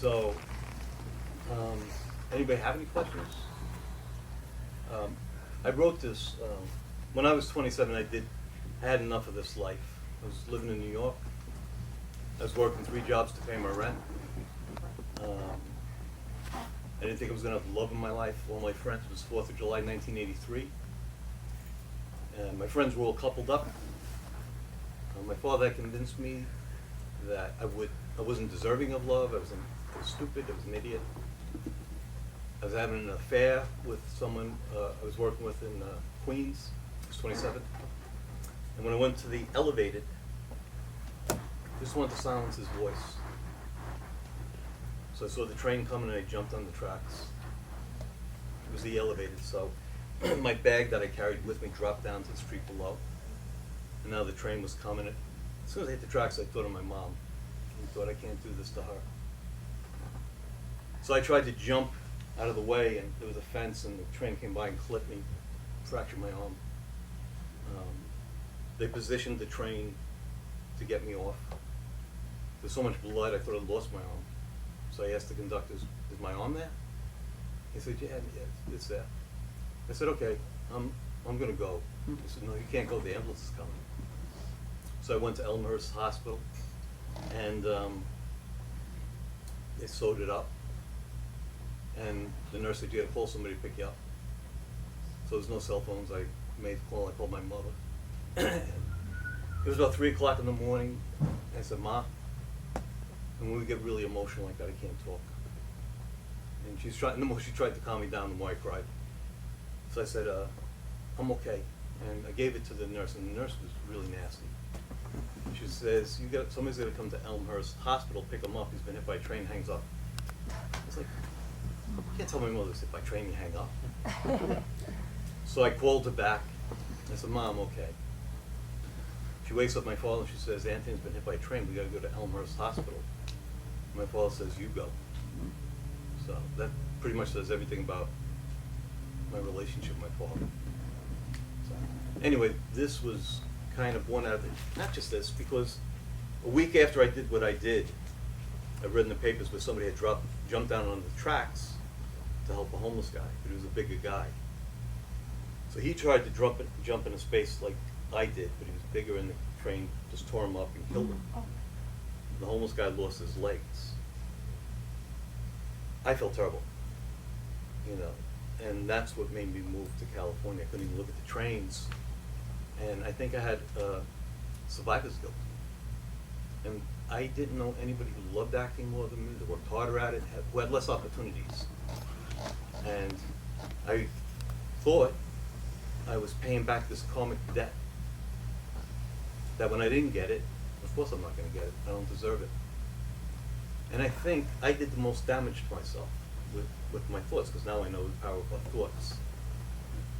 So, anybody have any questions? I wrote this, when I was 27, I had enough of this life. I was living in New York. I was working 3 jobs to pay my rent. I didn't think I was gonna have love in my life. All my friends, it was 4th of July, 1983. And my friends were all coupled up. My father had convinced me that I wasn't deserving of love. I was stupid, I was an idiot. I was having an affair with someone I was working with in Queens. I was 27. And when I went to the elevated, I just wanted to silence his voice. So I saw the train coming and I jumped on the tracks. It was the elevated, so my bag that I carried with me dropped down to the street below. And now the train was coming. As soon as I hit the tracks, I thought of my mom. I thought, I can't do this to her. So I tried to jump out of the way, and there was a fence, and the train came by and clipped me, fractured my arm. They positioned the train to get me off. There's so much blood, I thought I'd lost my arm. So I asked the conductor, is my arm there? He said, yeah, it's there. I said, okay, I'm gonna go. He said, no, you can't go, the ambulance is coming. So I went to Elmhurst Hospital, and they sewed it up. And the nurse said, you gotta call somebody to pick you up. So there's no cell phones. I made the call, I called my mother. It was about 3 o'clock in the morning. I said, Ma, and when we get really emotional like that, I can't talk. And the more she tried to calm me down, the more I cried. So I said, I'm okay. And I gave it to the nurse, and the nurse was really nasty. She says, somebody's gonna come to Elmhurst Hospital, pick him up, he's been hit by a train, hangs up. I was like, you can't tell my mother if I train you hang up. So I called her back. I said, Mom, okay. She wakes up my father and she says, Anthony's been hit by a train, we gotta go to Elmhurst Hospital. My father says, you go. So that pretty much says everything about my relationship with my father. So, anyway, this was kind of born out of it. Not just this, because a week after I did what I did, I read in the papers where somebody had jumped down on the tracks to help a homeless guy, but he was a bigger guy. So he tried to jump in a space like I did, but he was bigger, and the train just tore him up and killed him. The homeless guy lost his legs. I felt terrible, and that's what made me move to California. I couldn't even look at the trains, and I think I had survivor's guilt. And I didn't know anybody who loved acting more than me, that worked harder at it, who had less opportunities. And I thought I was paying back this karmic debt, that when I didn't get it, of course I'm not going to get it, I don't deserve it. And I think I did the most damage to myself with my thoughts, because now I know the power of our thoughts.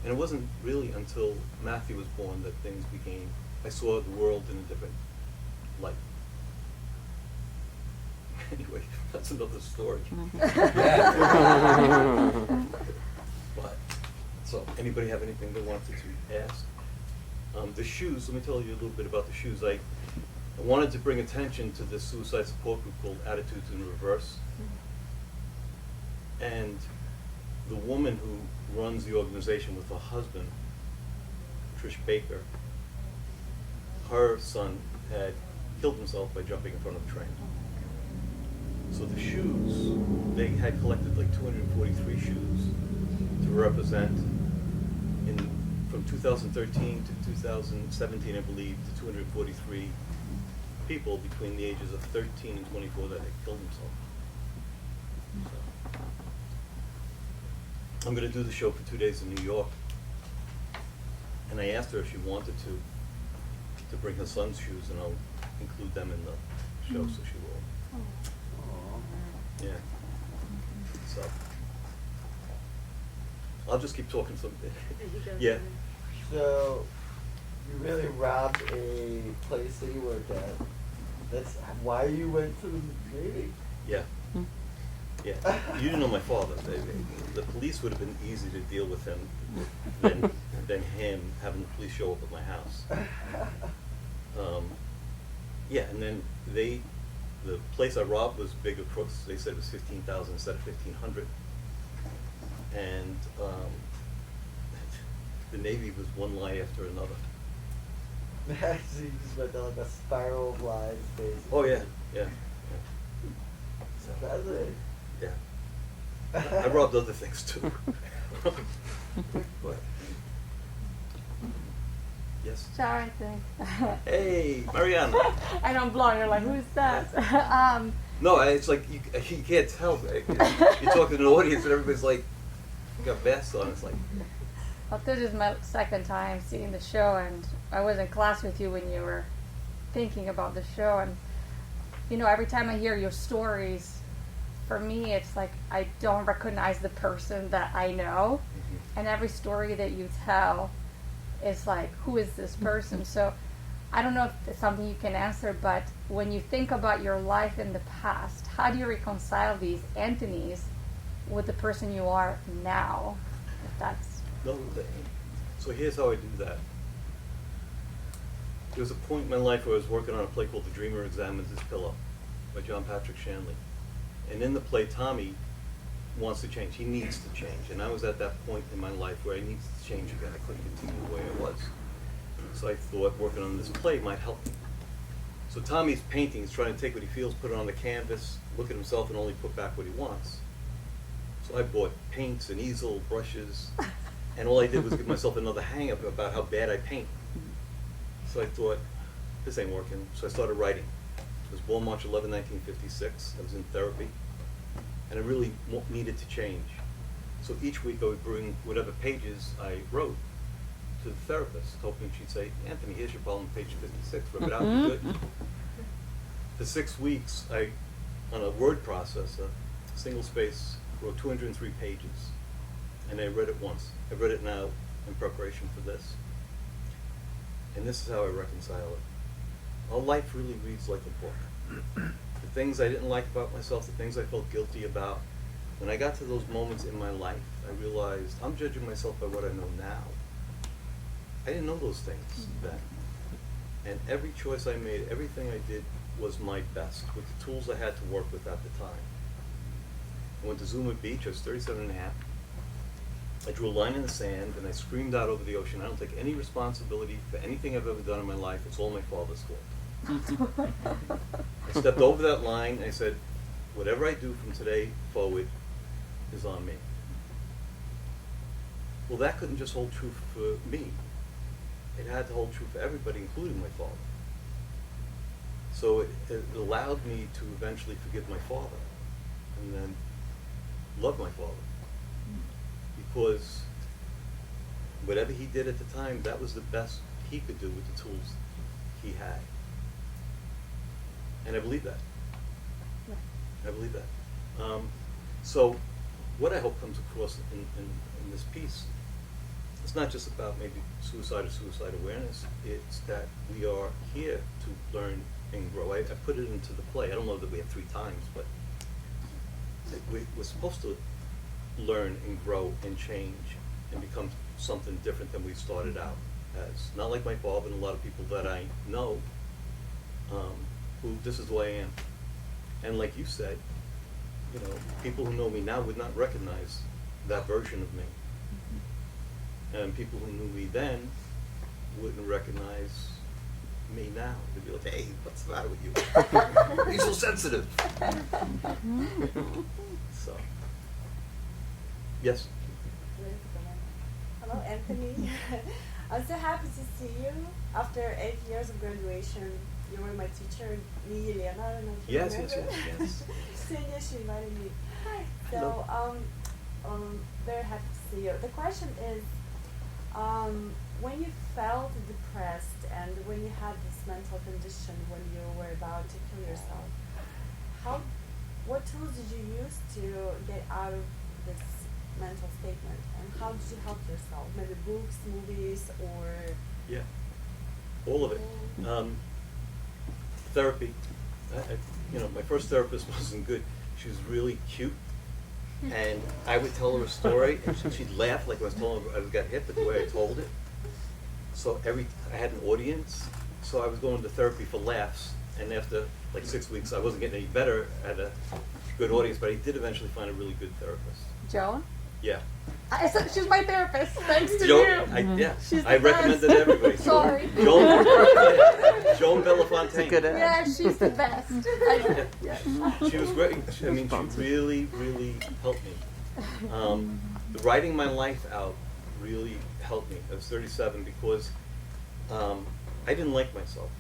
And it wasn't really until Matthew was born that things became, I saw the world in a different light. Anyway, that's another story. But, so, anybody have anything they wanted to ask? The shoes, let me tell you a little bit about the shoes. I wanted to bring attention to this suicide support group called Attitudes in Reverse. And the woman who runs the organization with her husband, Trish Baker, her son had killed himself by jumping in front of a train. So the shoes, they had collected like 243 shoes to represent, from 2013 to 2017, I believe, to 243 people between the ages of 13 and 24 that had killed themselves. So, I'm going to do the show for 2 days in New York, and I asked her if she wanted to bring her son's shoes, and I'll include them in the show, so she will. Yeah. So I'll just keep talking some. Yeah. So you really robbed a place that you worked at. That's why you went to the Navy? Yeah. Yeah. You didn't know my father. The police would have been easy to deal with him than him having the police show up at my house. Yeah, and then they the place I robbed was bigger crooks. They said it was 15,000 instead of 1,500. And the Navy was one lie after another. So you just went down like a spiral of lies, basically. Oh yeah, yeah, So that's it. yeah. I robbed other things too. But yes. Ciao, I think. Hey, Mariana. I don't blow. You're like, who's that? No, it's like you can't tell. You're talking to an audience and everybody's like, you got vests on. It's like, Well, this is my second time seeing the show, and I was in class with you when you were thinking about the show. And, you know, every time I hear your stories, for me, it's like I don't recognize the person that I know. And every story that you tell is like, who is this person? So I don't know if it's something you can answer, but when you think about your life in the past, how do you reconcile these Anthony's with the person you are now? If that's no. So here's how I do that. There was a point in my life where I was working on a play called The Dreamer Examines His Pillow by John Patrick Shanley. And in the play, Tommy wants to change. He needs to change. And I was at that point in my life where I needed to change again. I couldn't continue the way I was. So I thought working on this play might help me. So Tommy's painting. He's trying to take what he feels, put it on the canvas, look at himself, and only put back what he wants. So I bought paints and easel, brushes, and all I did was give myself another hang-up about how bad I paint. So I thought, this ain't working. So I started writing. I was born March 11, 1956. I was in therapy. And I really needed to change. So each week I would bring whatever pages I wrote to the therapist, hoping she'd say, Anthony, here's your problem, page 56, rip it out, you're good. For 6 weeks, I, on a word processor, single space, wrote 203 pages. And I read it once. I read it now in preparation for this. And this is how I reconcile it. All life really reads like a book. The things I didn't like about myself, the things I felt guilty about, when I got to those moments in my life, I realized I'm judging myself by what I know now. I didn't know those things then. And every choice I made, everything I did was my best with the tools I had to work with at the time. I went to Zuma Beach, I was 37 and a half. I drew a line in the sand and I screamed out over the ocean, I don't take any responsibility for anything I've ever done in my life, it's all my father's fault. I stepped over that line and I said, whatever I do from today forward is on me. Well, that couldn't just hold true for me. It had to hold true for everybody, including my father. So it allowed me to eventually forgive my father and then love my father. Because whatever he did at the time, that was the best he could do with the tools he had. And I believe that. I believe that. So what I hope comes across in this piece, it's not just about maybe suicide or suicide awareness, it's that we are here to learn and grow. I put it into the play. I don't know that we have 3 times, but we're supposed to learn and grow and change and become something different than we started out as. Not like my father and a lot of people that I know, who this is the way I am. And like you said, you know, people who know me now would not recognize that version of me. And people who knew me then wouldn't recognize me now. They'd be like, hey, what's the matter with you? You're so sensitive. So, yes. Hello, Anthony. I'm so happy to see you. After 8 years of graduation, you were my teacher, me, Elena. I don't know if you Yes, remember. yes. Senior, she invited me. So, very happy to see you. The question is, when you felt depressed and when you had this mental condition when you were about to kill yourself, what tools did you use to get out of this mental statement, and how did you help yourself? Maybe books, movies, or Yeah, all of it. Therapy. You know, my first therapist wasn't good. She was really cute, and I would tell her a story, and she'd laugh like I was telling her I got hit, but the way I told it. So I had an audience, so I was going to therapy for laughs, and after like 6 weeks, I wasn't getting any better at a good audience, but I did eventually find a really good therapist. Joan? Yeah. I said she's my therapist, thanks to Joan, you. yeah, She's the I recommend it to best. everybody. Sorry. Joan Belafontaine. Yeah, she's the best. Yes. She was great. I mean, she really, really helped me. The writing my life out really helped me. I was 37 because I didn't like myself.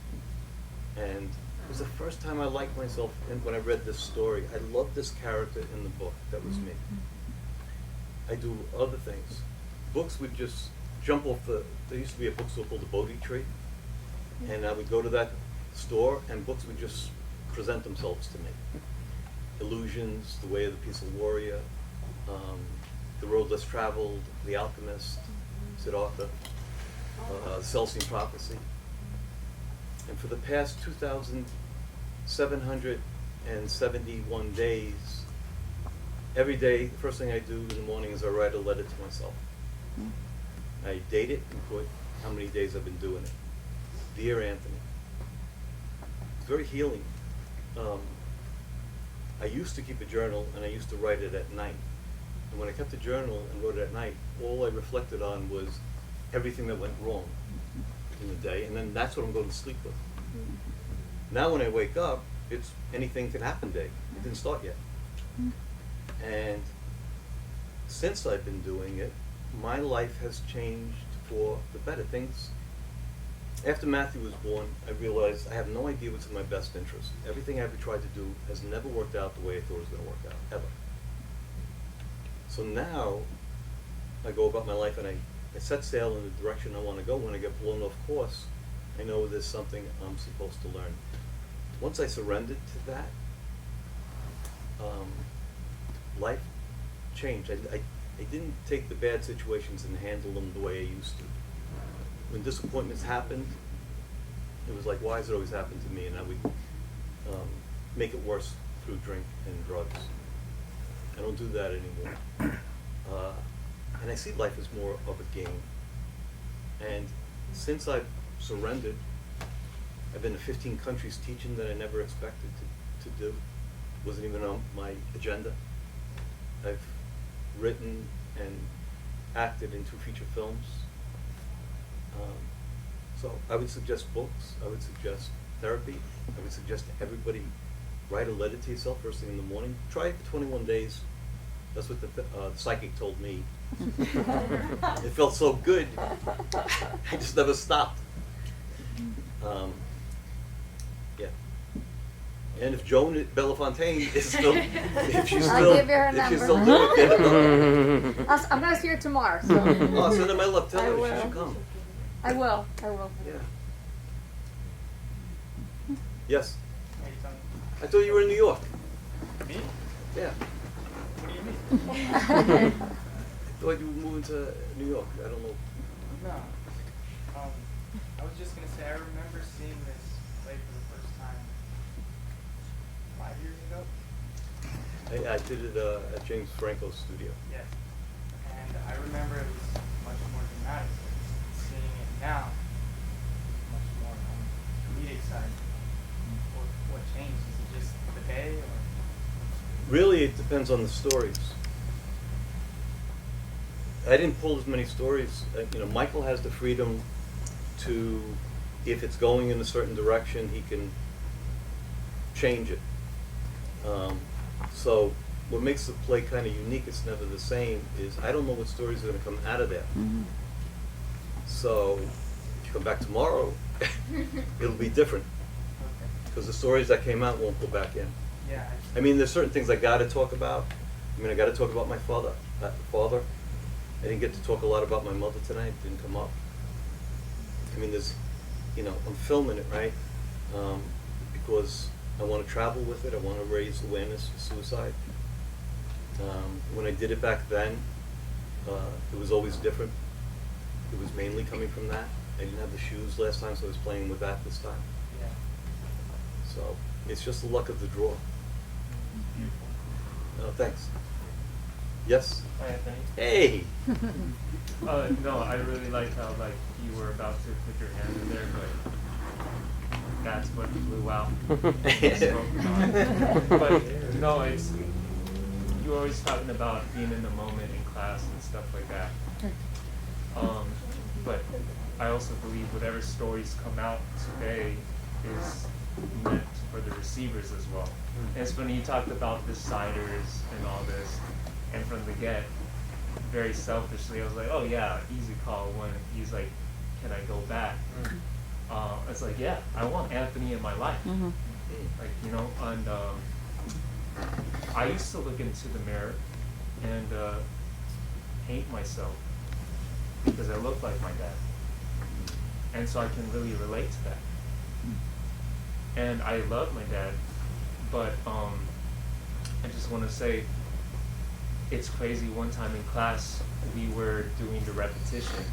And it was the first time I liked myself when I read this story. I loved this character in the book. That was me. I do other things. Books would just jump off there used to be a bookstore called the Bodhi Tree. And I would go to that store and books would just present themselves to me. Illusions, The Way of the Peaceful Warrior, The Road Less Traveled, The Alchemist, Siddhartha, Celestine Prophecy. And for the past 2,771 days, every day, the first thing I do in the morning is I write a letter to myself. I date it and put how many days I've been doing it. Dear Anthony. It's very healing. I used to keep a journal and I used to write it at night. And when I kept a journal and wrote it at night, all I reflected on was everything that went wrong in the day, and then that's what I'm going to sleep with. Now when I wake up, it's anything can happen day. It didn't start yet. And since I've been doing it, my life has changed for the better. Things, after Matthew was born, I realized I have no idea what's in my best interest. Everything I ever tried to do has never worked out the way I thought it was going to work out, ever. So now, I go about my life and I set sail in the direction I want to go. When I get blown off course, I know there's something I'm supposed to learn. Once I surrendered to that, life changed. I didn't take the bad situations and handle them the way I used to. When disappointments happened, it was like, why does it always happen to me? And I would make it worse through drink and drugs. I don't do that anymore. And I see life as more of a game. And since I've surrendered, I've been to 15 countries teaching that I never expected to do. Wasn't even on my agenda. I've written and acted in 2 feature films. So I would suggest books. I would suggest therapy. I would suggest to everybody write a letter to yourself first thing in the morning. Try it for 21 days. That's what the psychic told me. It felt so good. I just never stopped. Yeah. And if Joan Belafontaine is still, if she's I'll still, give you her if she's number. still doing it, get it done. I'm going to see her tomorrow, so. Oh, send her my love. Tell I her will. she should come. I will. Yeah. Yes. Hey, Tony. I thought you were in New York. Me? Yeah. What do you mean? I thought you were moving to New York. I don't know. No. I was just gonna say I remember seeing this play for the first time 5 years ago. I did it at James Franco's studio. Yes. And I remember it was much more dramatic. Seeing it now, much more on the comedic side. What changed? Is it just the day, or? Really, it depends on the stories. I didn't pull as many stories. Michael has the freedom to, if it's going in a certain direction, he can change it. So what makes the play kind of unique, it's never the same, is I don't know what stories are going to come out of there. So if you come back tomorrow, it'll be different. Because the stories that came out won't go back in. Yeah. I mean, there's certain things I got to talk about. I got to talk about my father. I didn't get to talk a lot about my mother tonight. It didn't come up. I mean, there's, I'm filming it, right? Because I want to travel with it. I want to raise awareness for suicide. When I did it back then, it was always different. It was mainly coming from that. I didn't have the shoes last time, so I was playing with that this time. Yeah. So it's just the luck of the draw. Beautiful. Oh, thanks. Yes? Hi, Anthony. Hey! No, I really like how you were about to put your hand in there, but that's what blew out. But no, it's you're always talking about being in the moment in class and stuff like that. But I also believe whatever stories come out today is meant for the receivers as well. And it's funny you talked about the siders and all this, and from the get, very selfishly, I was like, oh yeah, easy call when he's like, can I go back? It's like, yeah, I want Anthony in my life. Like, you know, and I used to look into the mirror and hate myself because I look like my dad. And so I can really relate to that. And I love my dad, but I just want to say, it's crazy. One time in class, we were doing the repetition,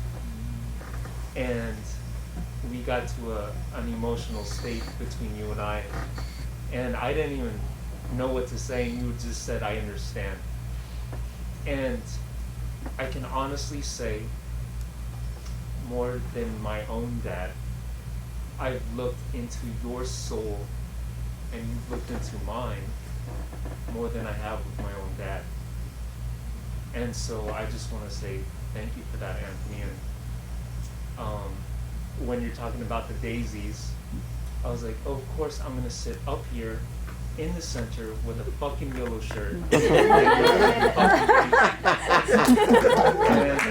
and we got to an emotional state between you and I didn't even know what to say, and you just said, I understand. And I can honestly say, more than my own dad, I've looked into your soul, and you've looked into mine more than I have with my own dad. And so I just want to say thank you for that, Anthony. And when you're talking about the daisies, I was like, oh, of course I'm going to sit up here in the center with a fucking yellow shirt. And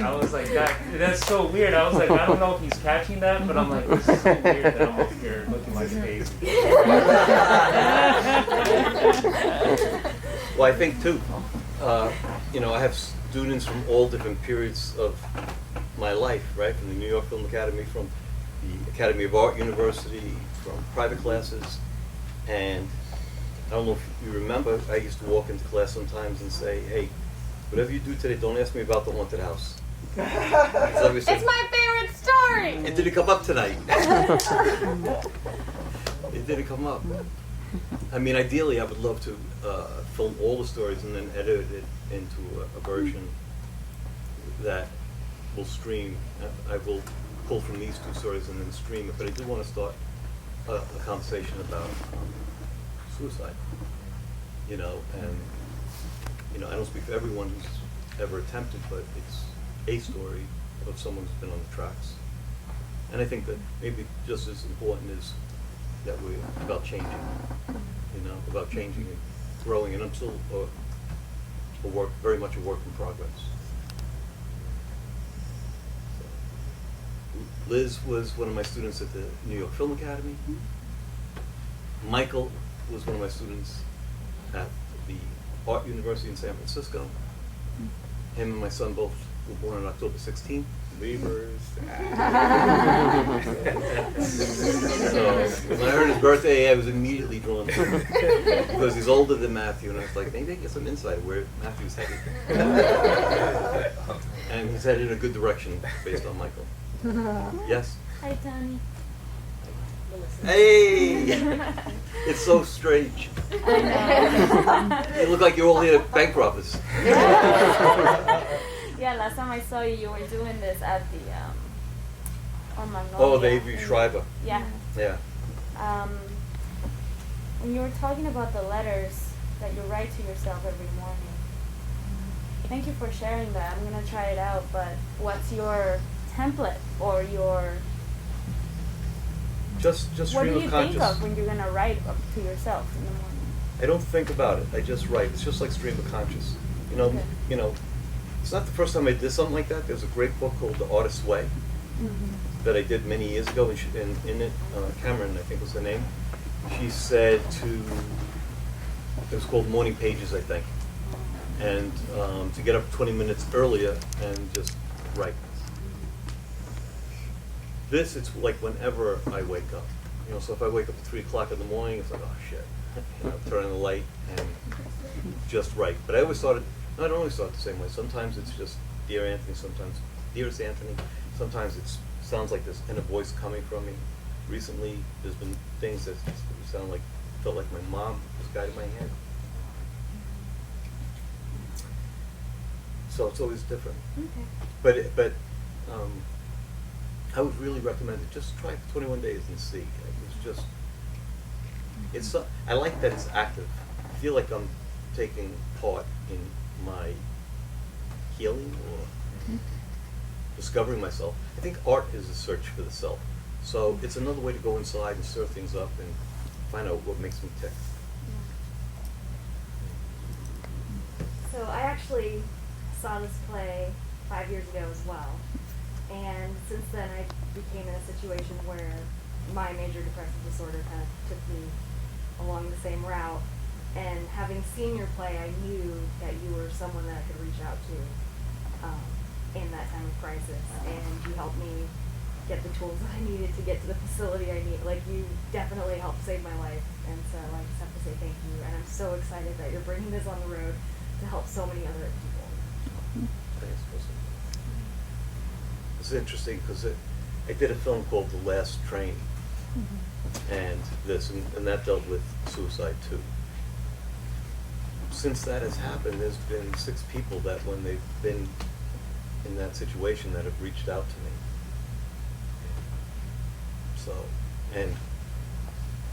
I was like, that's so weird. I was like, I don't know if he's catching that, but I'm like, this is so weird that I'm up here looking like a daisy. Well, I think too, you know, I have students from all different periods of my life, right? From the New York Film Academy, from the Academy of Art University, from private classes. And I don't know if you remember, I used to walk into class sometimes and say, hey, whatever you do today, don't ask me about the haunted house. It's my favorite story! It didn't come up tonight. It didn't come up. I mean, ideally, I would love to film all the stories and then edit it into a version that will stream. I will pull from these two stories and then stream it, but I do want to start a conversation about suicide. You know, and you know, I don't speak for everyone who's ever attempted, but it's a story of someone who's been on the tracks. And I think that maybe just as important is that we're about changing, you know, about changing and growing. And I'm still very much a work in progress. So, Liz was one of my students at the New York Film Academy. Michael was one of my students at the Art University in San Francisco. Him and my son both were born on October 16th. Beavers. So when I heard his birthday, I was immediately drawn to him because he's older than Matthew, and I was like, maybe I get some insight where Matthew's headed. And he's headed in a good direction based on Michael. Yes? Hi, Tony. Hey! It's so strange. You look like you're all here at bank office. Yeah, last time I saw you, you were doing this at the on Magnolia. Oh, the Avery Schreiber. Yeah. Yeah. When you were talking about the letters that you write to yourself every morning, thank you for sharing that. I'm gonna try it out. But what's your template or your Just what stream do of you conscious. think of when you're gonna write up to yourself in the morning? I don't think about it. I just write. It's just like stream of conscious. You know. Okay. You know. It's not the first time I did something like that. There's a great book called The Artist's Way that I did many years ago, and in it, Cameron, I think was the name. She said it was called Morning Pages, I think, and to get up 20 minutes earlier and just write. This, it's like whenever I wake up. You know, so if I wake up at 3 o'clock in the morning, it's like, oh shit. You know, turn on the light and just write. But I always thought I don't always thought the same way. Sometimes it's just, Dear Anthony, sometimes, Dearest Anthony. Sometimes it sounds like this inner voice coming from me. Recently, there's been things that felt like my mom was guiding my hand. So it's always different. Okay. But I would really recommend it. Just try it for 21 days and see. It's just It's I like that it's active. I feel like I'm taking part in my healing or discovering myself. I think art is a search for the self. So it's another way to go inside and stir things up and find out what makes me tick. So I actually saw this play 5 years ago as well. And since then I became in a situation where my major depressive disorder kind of took me along the same route. And having seen your play, I knew that you were someone that I could reach out to in that time of crisis. And you helped me get the tools that I needed to get to the facility I need. Like, you definitely helped save my life. And so I just have to say thank you. And I'm so excited that you're bringing this on the road to help so many other people. Thanks, Kristen. It's interesting because I did a film called The Last Train, and that dealt with suicide too. Since that has happened, there's been 6 people that, when they've been in that situation, that have reached out to me. So, and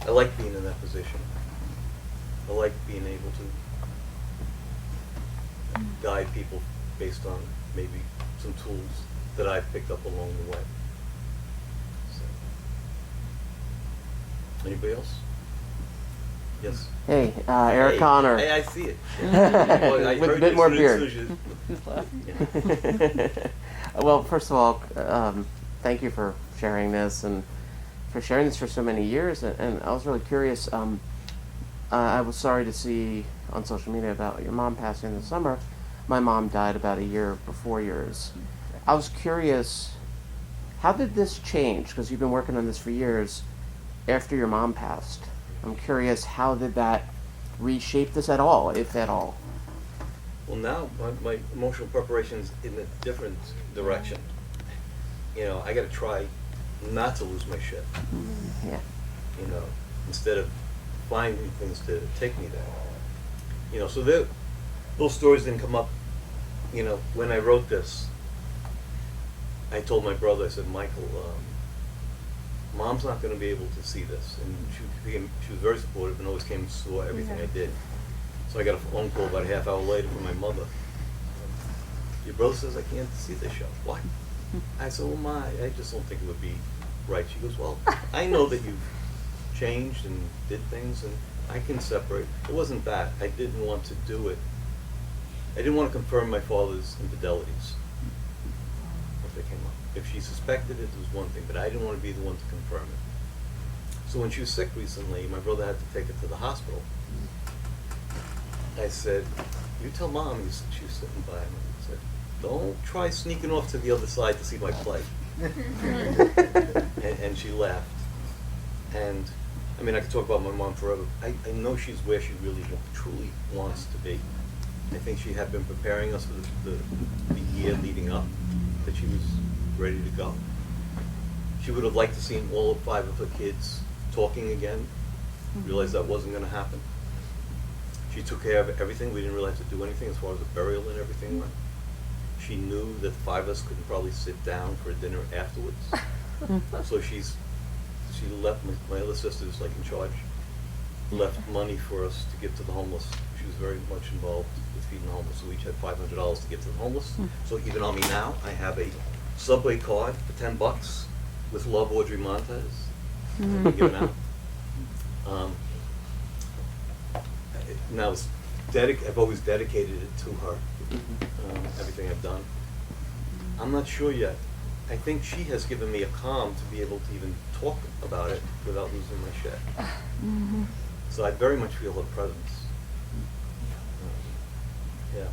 I like being in that position. I like being able to guide people based on maybe some tools that I've picked up along the way. So. Anybody else? Yes. Hey, Eric Hey, Connor. Hey, I see it. Well, I With a heard bit you more as beard. soon as you- Well, first of all, thank you for sharing this and for sharing this for so many years. And I was really curious. I was sorry to see on social media about your mom passing in the summer. My mom died about a year before yours. I was curious, how did this change? Because you've been working on this for years after your mom passed. I'm curious, how did that reshape this at all, if at all? Well, now my emotional preparation's in a different direction. You know, I got to try not to lose my shit. Yeah. You know, instead of finding things to take me there. You know, so those stories didn't come up. You know, when I wrote this, I told my brother, I said, Michael, Mom's not going to be able to see this. And she was very supportive and always came and saw everything I did. So I got a phone call about a half hour later from my mother. Your brother says I can't see this show. Why? I said, well, I just don't think it would be right. She goes, well, I know that you've changed and did things, and I can separate. It wasn't that. I didn't want to do it. I didn't want to confirm my father's infidelities if they came up. If she suspected it, it was one thing, but I didn't want to be the one to confirm it. So when she was sick recently, my brother had to take her to the hospital. I said, you tell Mom, she was sitting by him, I said, don't try sneaking off to the other side to see my play. and she laughed. And, I mean, I could talk about my mom forever. I know she's where she really truly wants to be. I think she had been preparing us for the year leading up, that she was ready to go. She would have liked to see all 5 of her kids talking again, realized that wasn't going to happen. She took care of everything. We didn't really have to do anything as far as the burial and everything went. She knew that 5 of us couldn't probably sit down for a dinner afterwards. So she left, my other sister's like in charge, left money for us to give to the homeless. She was very much involved with feeding the homeless. So we each had $500 to give to the homeless. So even on me now, I have a Subway card for $10 with Love Audrey Montez. I've been giving out. Now I've always dedicated it to her. Everything I've done. I'm not sure yet. I think she has given me a calm to be able to even talk about it without losing my shit. So I very much feel her presence. Yeah.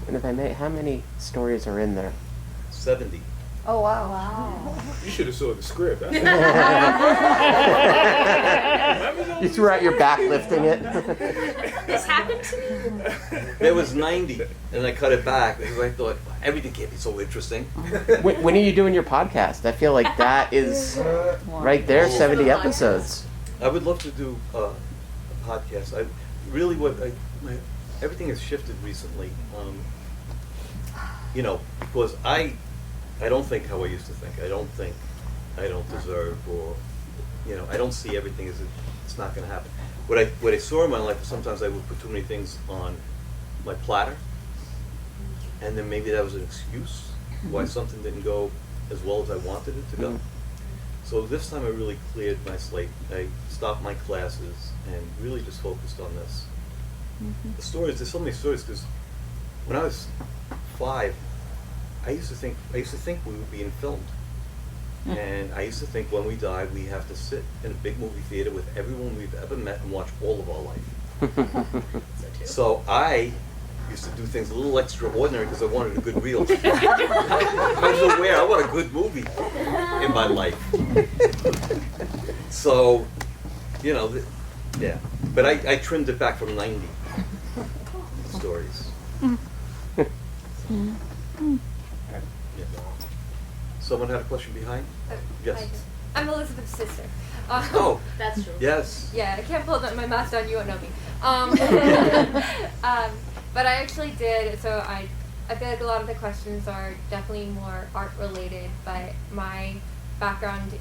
And if I may, how many stories are in there? 70. Oh, wow. Wow. You should have saw the script. You threw out your back lifting it. This happened to me? There was 90, and I cut it back because I thought everything can't be so interesting. When are you doing your podcast? I feel like that is right there, 70 episodes. I would love to do a podcast. Everything has shifted recently. You know, because I don't think how I used to think. I don't think I don't deserve, or, you know, I don't see everything as it's not going to happen. what I saw in my life is sometimes I would put too many things on my platter, and then maybe that was an excuse why something didn't go as well as I wanted it to go. So this time I really cleared my slate. I stopped my classes and really just focused on this. The stories, there's so many stories, because when I was 5, I used to think we were being filmed. And I used to think when we died, we have to sit in a big movie theater with everyone we've ever met and watch all of our life. So I used to do things a little extraordinary because I wanted a good reel. I was aware I want a good movie in my life. So, you know, yeah. But I trimmed it back from 90 stories. Yeah. Someone had a question behind? Yes. I'm Elizabeth's sister. Oh, That's true. yes. Yeah, I can't pull my mask down. You won't know me. But I actually did. So I feel like a lot of the questions are definitely more art related. But my background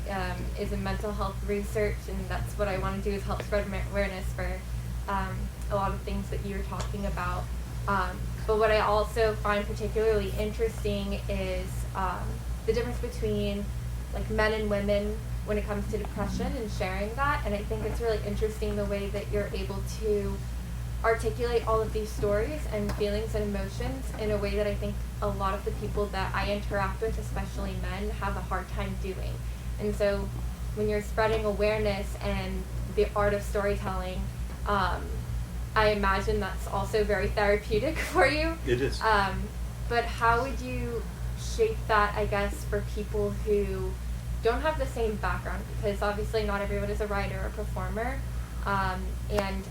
is in mental health research, and that's what I want to do is help spread awareness for a lot of things that you're talking about. But what I also find particularly interesting is the difference between like men and women when it comes to depression and sharing that. And I think it's really interesting the way that you're able to articulate all of these stories and feelings and emotions in a way that I think a lot of the people that I interact with, especially men, have a hard time doing. And so when you're spreading awareness and the art of storytelling, I imagine that's also very therapeutic for you. It is. But how would you shape that, I guess, for people who don't have the same background? Because obviously not everyone is a writer or performer. And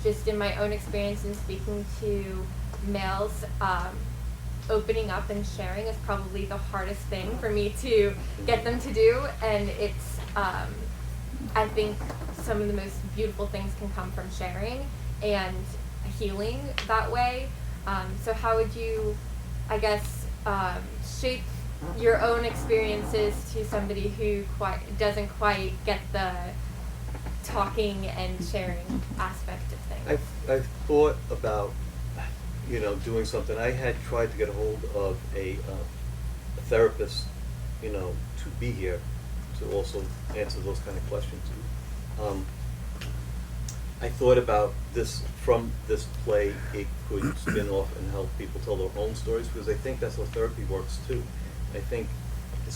just in my own experience in speaking to males, opening up and sharing is probably the hardest thing for me to get them to do. And it's, I think some of the most beautiful things can come from sharing and healing that way. So how would you, I guess, shape your own experiences to somebody who doesn't quite get the talking and sharing aspect of things? I've thought about, doing something. I had tried to get a hold of a therapist, to be here to also answer those kind of questions. I thought about this, from this play, it could spin off and help people tell their own stories, because I think that's how therapy works too. I think